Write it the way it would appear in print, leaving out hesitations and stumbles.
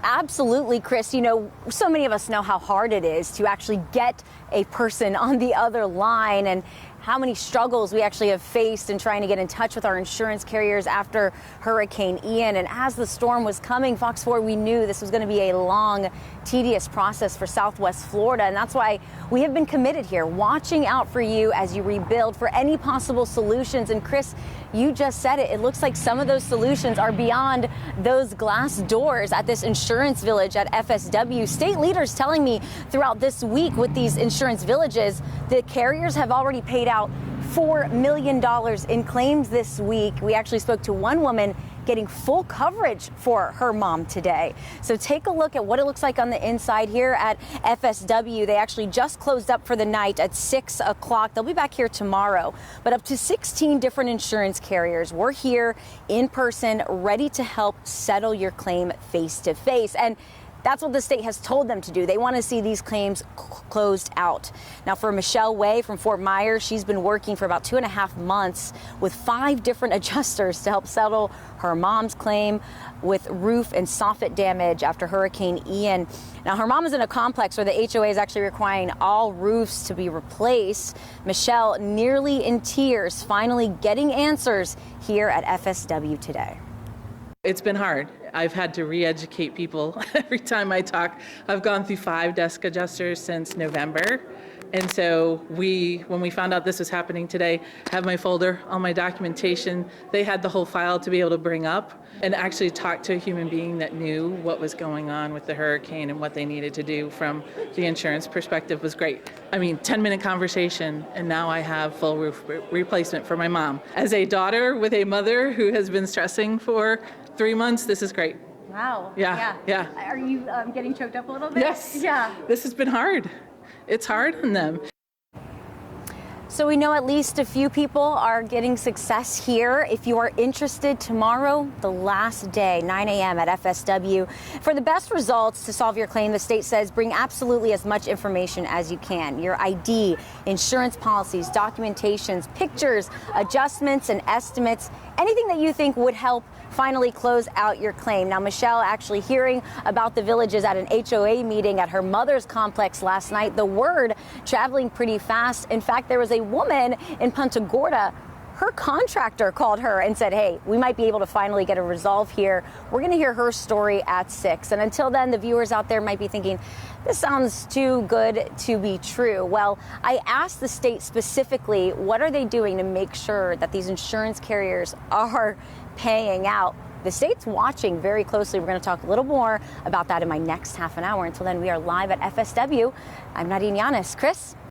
Absolutely, Chris. You know, so many of us know how hard it is to actually get a person on the other line, and how many struggles we actually have faced in trying to get in touch with our insurance carriers after Hurricane Ian. And as the storm was coming, Fox 4, we knew this was going to be a long, tedious process for Southwest Florida. And that's why we have been committed here, watching out for you as you rebuild, for any possible solutions. And Chris, you just said it. It looks like some of those solutions are beyond those glass doors at this insurance village at FSW. State leaders telling me throughout this week with these insurance villages, the carriers have already paid out $4 million in claims this week. We actually spoke to one woman getting full coverage for her mom today. So take a look at what it looks like on the inside here at FSW. They actually just closed up for the night at 6 o'clock. They'll be back here tomorrow. But up to 16 different insurance carriers were here in person, ready to help settle your claim face to face. And that's what the state has told them to do. They want to see these claims closed out. Now, for Michelle Way from Fort Myers, she's been working for about 2.5 months with 5 different adjusters to help settle her mom's claim with roof and soffit damage after Hurricane Ian. Now, her mom is in a complex where the HOA is actually requiring all roofs to be replaced. Michelle, nearly in tears, finally getting answers here at FSW today. It's been hard. I've had to re-educate people every time I talk. I've gone through 5 desk adjusters since November. And so when we found out this was happening today, I have my folder, all my documentation. They had the whole file to be able to bring up and actually talk to a human being that knew what was going on with the hurricane and what they needed to do from the insurance perspective was great. I mean, 10-minute conversation, and now I have full roof replacement for my mom. As a daughter with a mother who has been stressing for 3 months, this is great. Wow. Yeah. Are you getting choked up a little bit? Yes. Yeah. This has been hard. It's hard on them. So we know at least a few people are getting success here. If you are interested, tomorrow, the last day, 9 a.m. at FSW. For the best results to solve your claim, the state says bring absolutely as much information as you can. Your ID, insurance policies, documentations, pictures, adjustments, and estimates. Anything that you think would help finally close out your claim. Now, Michelle actually hearing about the villages at an HOA meeting at her mother's complex last night. The word traveling pretty fast. In fact, there was a woman in Punta Gorda. Her contractor called her and said, hey, we might be able to finally get a resolve here. We're going to hear her story at 6. And until then, the viewers out there might be thinking, this sounds too good to be true. Well, I asked the state specifically, what are they doing to make sure that these insurance carriers are paying out? The state's watching very closely. We're going to talk a little more about that in my next half an hour. Until then, we are live at FSW. I'm Nadeen Yanes. Chris?